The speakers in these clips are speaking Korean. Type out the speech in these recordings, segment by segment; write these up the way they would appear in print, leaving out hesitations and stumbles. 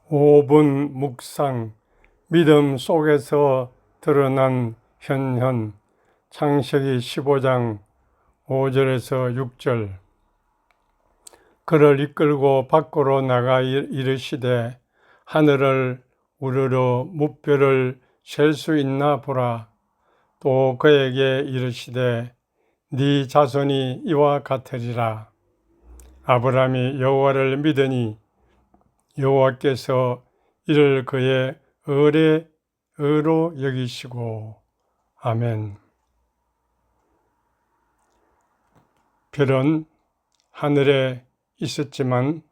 5분 묵상, 믿음 속에서 드러난 현현, 창세기 15장 5절에서 6절. 그를 이끌고 밖으로 나가 이르시되 하늘을 우러러 무뼈를 셀 수 있나 보라. 또 그에게 이르시되 네 자손이 이와 같으리라. 아브라함이 여호와를 믿으니 여호와께서 이를 그의 의로 여기시고. 아멘. 별은 하늘에 있었지만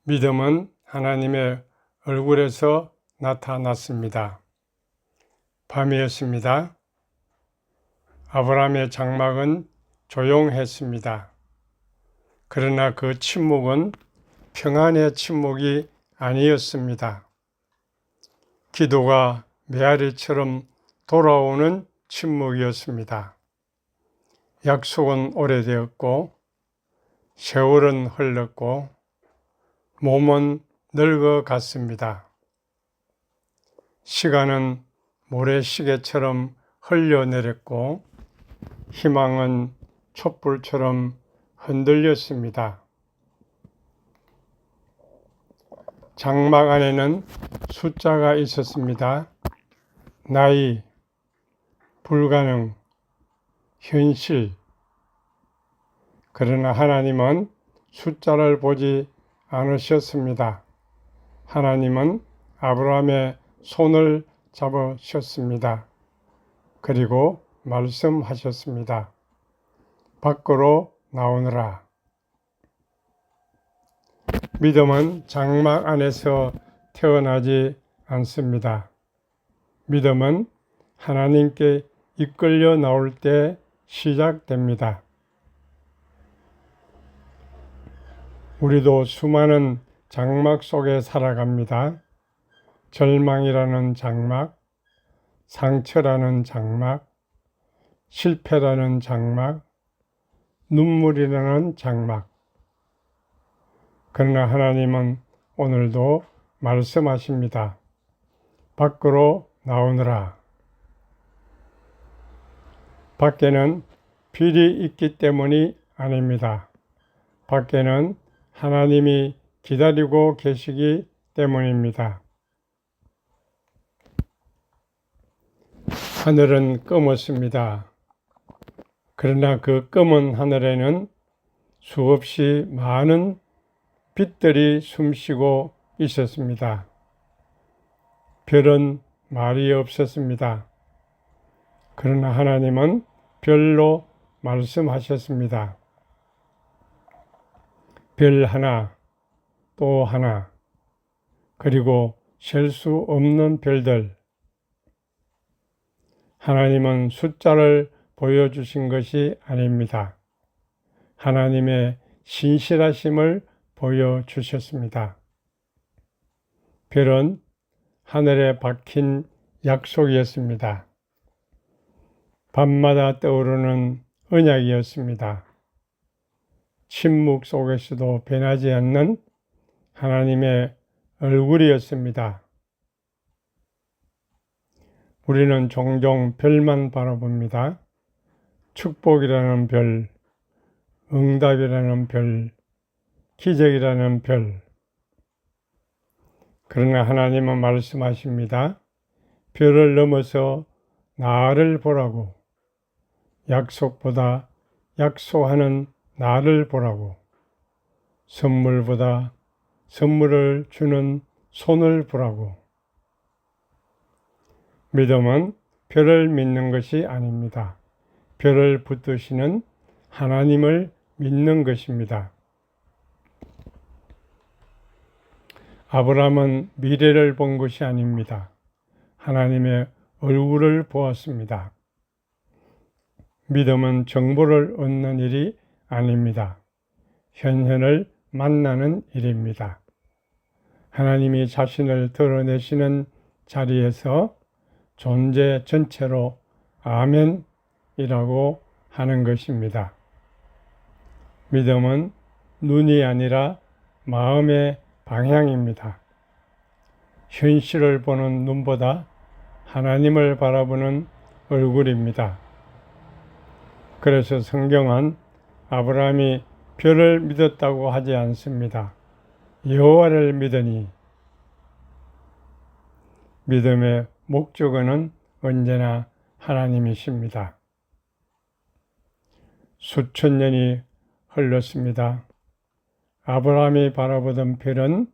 믿음은 하나님의 얼굴에서 나타났습니다. 밤이었습니다. 아브라함의 장막은 조용했습니다. 그러나 그 침묵은 평안의 침묵이 아니었습니다. 기도가 메아리처럼 돌아오는 침묵이었습니다. 약속은 오래되었고 세월은 흘렀고 몸은 늙어갔습니다. 시간은 모래시계처럼 흘려내렸고 희망은 촛불처럼 흔들렸습니다. 장막 안에는 숫자가 있었습니다. 나이, 불가능, 현실. 그러나 하나님은 숫자를 보지 않으셨습니다. 하나님은 아브라함의 손을 잡으셨습니다. 그리고 말씀하셨습니다. 밖으로 나오너라. 믿음은 장막 안에서 태어나지 않습니다. 믿음은 하나님께 이끌려 나올 때 시작됩니다. 우리도 수많은 장막 속에 살아갑니다. 절망이라는 장막, 상처라는 장막, 실패라는 장막, 눈물이라는 장막. 그러나 하나님은 오늘도 말씀하십니다. 밖으로 나오너라. 밖에는 필이 있기 때문이 아닙니다. 밖에는 하나님이 기다리고 계시기 때문입니다. 하늘은 검었습니다. 그러나 그 검은 하늘에는 수없이 많은 빛들이 숨쉬고 있었습니다. 별은 말이 없었습니다. 그러나 하나님은 별로 말씀하셨습니다. 별 하나, 또 하나, 그리고 셀 수 없는 별들. 하나님은 숫자를 보여주신 것이 아닙니다. 하나님의 신실하심을 보여주셨습니다. 별은 하늘에 박힌 약속이었습니다. 밤마다 떠오르는 언약이었습니다. 침묵 속에서도 변하지 않는 하나님의 얼굴이었습니다. 우리는 종종 별만 바라봅니다. 축복이라는 별, 응답이라는 별, 기적이라는 별. 그러나 하나님은 말씀하십니다. 별을 넘어서 나를 보라고. 약속보다 약속하는 나를 보라고. 선물보다 선물을 주는 손을 보라고. 믿음은 별을 믿는 것이 아닙니다. 별을 붙드시는 하나님을 믿는 것입니다. 아브라함은 미래를 본 것이 아닙니다. 하나님의 얼굴을 보았습니다. 믿음은 정보를 얻는 일이 아닙니다. 현현을 만나는 일입니다. 하나님이 자신을 드러내시는 자리에서 존재 전체로 아멘이라고 하는 것입니다. 믿음은 눈이 아니라 마음의 방향입니다. 현실을 보는 눈보다 하나님을 바라보는 얼굴입니다. 그래서 성경은 아브라함이 별을 믿었다고 하지 않습니다. 여호와를 믿으니. 믿음의 목적어는 언제나 하나님이십니다. 수천 년이 흘렀습니다. 아브라함이 바라보던 별은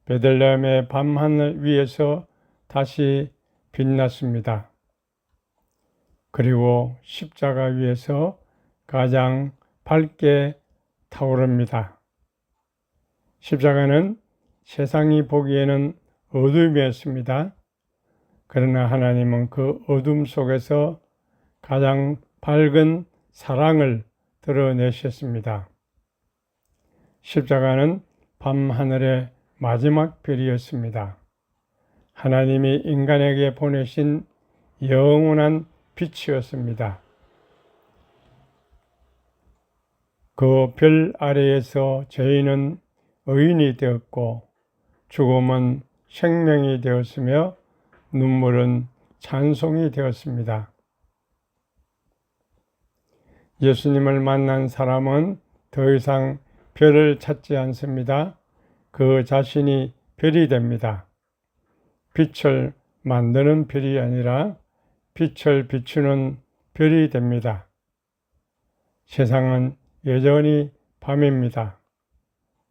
베들레헴의 밤하늘 위에서 다시 빛났습니다. 그리고 십자가 위에서 가장 밝게 타오릅니다. 십자가는 세상이 보기에는 어둠이었습니다. 그러나 하나님은 그 어둠 속에서 가장 밝은 사랑을 드러내셨습니다. 십자가는 밤하늘의 마지막 별이었습니다. 하나님이 인간에게 보내신 영원한 빛이었습니다. 그 별 아래에서 저희는 의인이 되었고 죽음은 생명이 되었으며 눈물은 찬송이 되었습니다. 예수님을 만난 사람은 더 이상 별을 찾지 않습니다. 그 자신이 별이 됩니다. 빛을 만드는 별이 아니라 빛을 비추는 별이 됩니다. 세상은 여전히 밤입니다.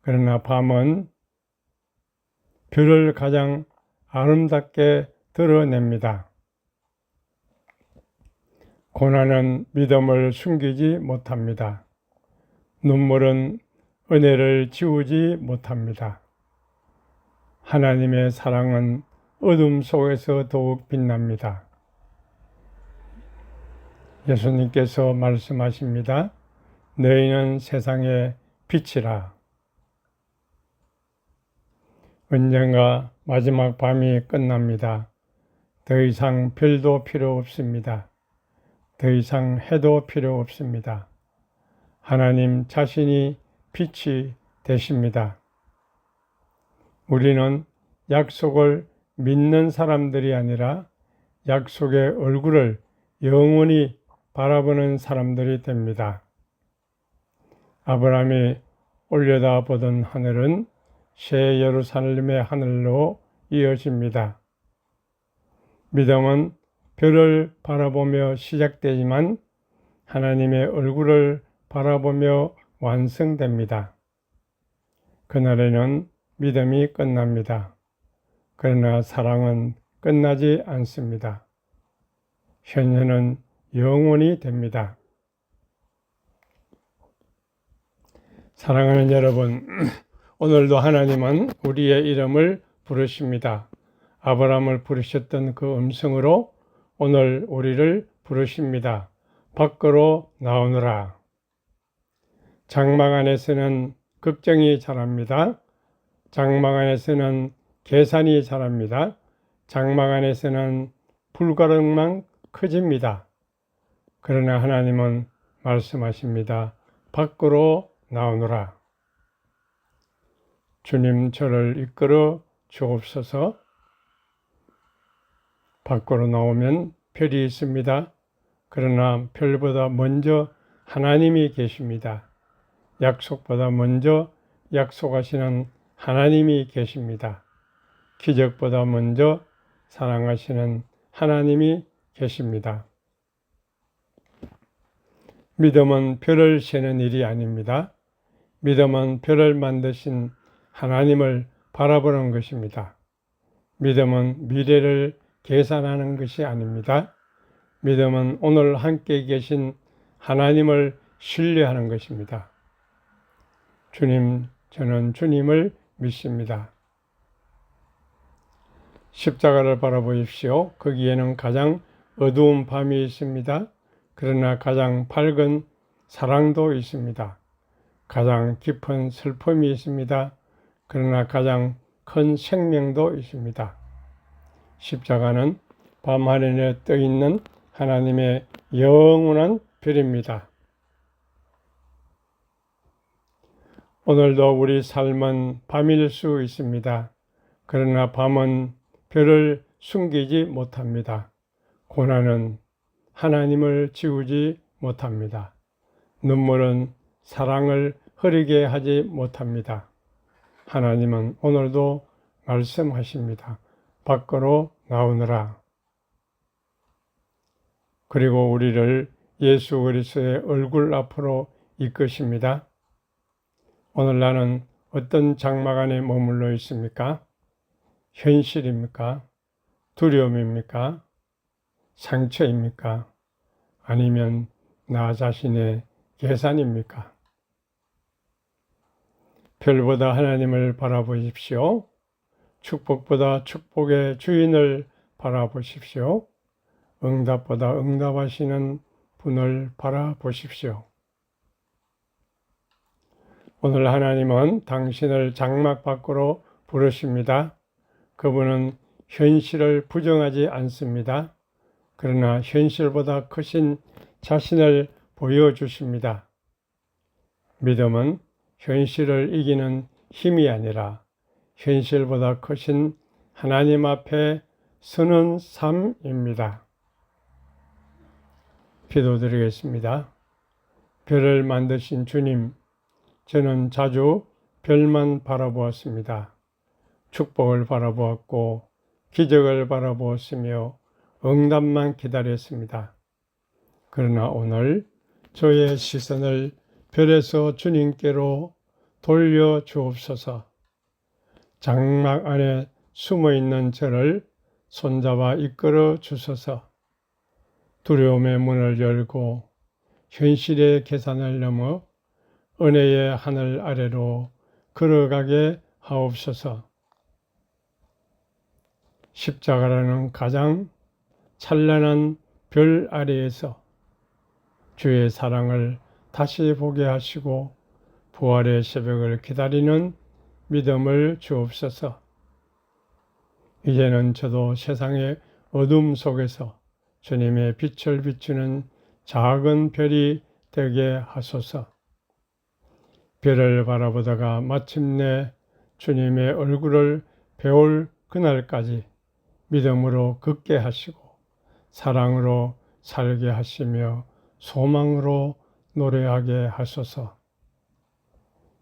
그러나 밤은 별을 가장 아름답게 드러냅니다. 고난은 믿음을 숨기지 못합니다. 눈물은 은혜를 지우지 못합니다. 하나님의 사랑은 어둠 속에서 더욱 빛납니다. 예수님께서 말씀하십니다. 너희는 세상의 빛이라. 언젠가 마지막 밤이 끝납니다. 더 이상 별도 필요 없습니다. 더 이상 해도 필요 없습니다. 하나님 자신이 빛이 되십니다. 우리는 약속을 믿는 사람들이 아니라 약속의 얼굴을 영원히 바라보는 사람들이 됩니다. 아브라함이 올려다보던 하늘은 새 예루살렘의 하늘로 이어집니다. 믿음은 별을 바라보며 시작되지만 하나님의 얼굴을 바라보며 완성됩니다. 그날에는 믿음이 끝납니다. 그러나 사랑은 끝나지 않습니다. 현현은 영원히 됩니다. 사랑하는 여러분, 오늘도 하나님은 우리의 이름을 부르십니다. 아브라함을 부르셨던 그 음성으로 오늘 우리를 부르십니다. 밖으로 나오너라. 장막 안에서는 걱정이 자랍니다. 장막 안에서는 계산이 자랍니다. 장막 안에서는 불가능만 커집니다. 그러나 하나님은 말씀하십니다. 밖으로 나오너라. 주님 저를 이끌어 주옵소서. 밖으로 나오면 별이 있습니다. 그러나 별보다 먼저 하나님이 계십니다. 약속보다 먼저 약속하시는 하나님이 계십니다. 기적보다 먼저 사랑하시는 하나님이 계십니다. 믿음은 별을 세는 일이 아닙니다. 믿음은 별을 만드신 하나님을 바라보는 것입니다. 믿음은 미래를 계산하는 것이 아닙니다. 믿음은 오늘 함께 계신 하나님을 신뢰하는 것입니다. 주님, 저는 주님을 믿습니다. 십자가를 바라보십시오. 거기에는 가장 어두운 밤이 있습니다. 그러나 가장 밝은 사랑도 있습니다. 가장 깊은 슬픔이 있습니다. 그러나 가장 큰 생명도 있습니다. 십자가는 밤하늘에 떠 있는 하나님의 영원한 별입니다. 오늘도 우리 삶은 밤일 수 있습니다. 그러나 밤은 별을 숨기지 못합니다. 고난은 하나님을 지우지 못합니다. 눈물은 사랑을 흐리게 하지 못합니다. 하나님은 오늘도 말씀하십니다. 밖으로 나오느라. 그리고 우리를 예수 그리스도의 얼굴 앞으로 이끄십니다. 오늘 나는 어떤 장막 안에 머물러 있습니까? 현실입니까? 두려움입니까? 상처입니까? 아니면 나 자신의 계산입니까? 별보다 하나님을 바라보십시오. 축복보다 축복의 주인을 바라보십시오. 응답보다 응답하시는 분을 바라보십시오. 오늘 하나님은 당신을 장막 밖으로 부르십니다. 그분은 현실을 부정하지 않습니다. 그러나 현실보다 크신 자신을 보여주십니다. 믿음은 현실을 이기는 힘이 아니라 현실보다 크신 하나님 앞에 서는 삶입니다. 기도드리겠습니다. 별을 만드신 주님, 저는 자주 별만 바라보았습니다. 축복을 바라보았고 기적을 바라보았으며 응답만 기다렸습니다. 그러나 오늘 저의 시선을 별에서 주님께로 돌려 주옵소서. 장막 안에 숨어있는 저를 손잡아 이끌어 주소서. 두려움의 문을 열고 현실의 계산을 넘어 은혜의 하늘 아래로 걸어가게 하옵소서. 십자가라는 가장 찬란한 별 아래에서 주의 사랑을 다시 보게 하시고 부활의 새벽을 기다리는 믿음을 주옵소서. 이제는 저도 세상의 어둠 속에서 주님의 빛을 비추는 작은 별이 되게 하소서. 별을 바라보다가 마침내 주님의 얼굴을 배울 그날까지 믿음으로 걷게 하시고 사랑으로 살게 하시며 소망으로 노래하게 하소서.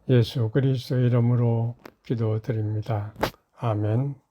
예수 그리스도 이름으로 기도드립니다. 아멘.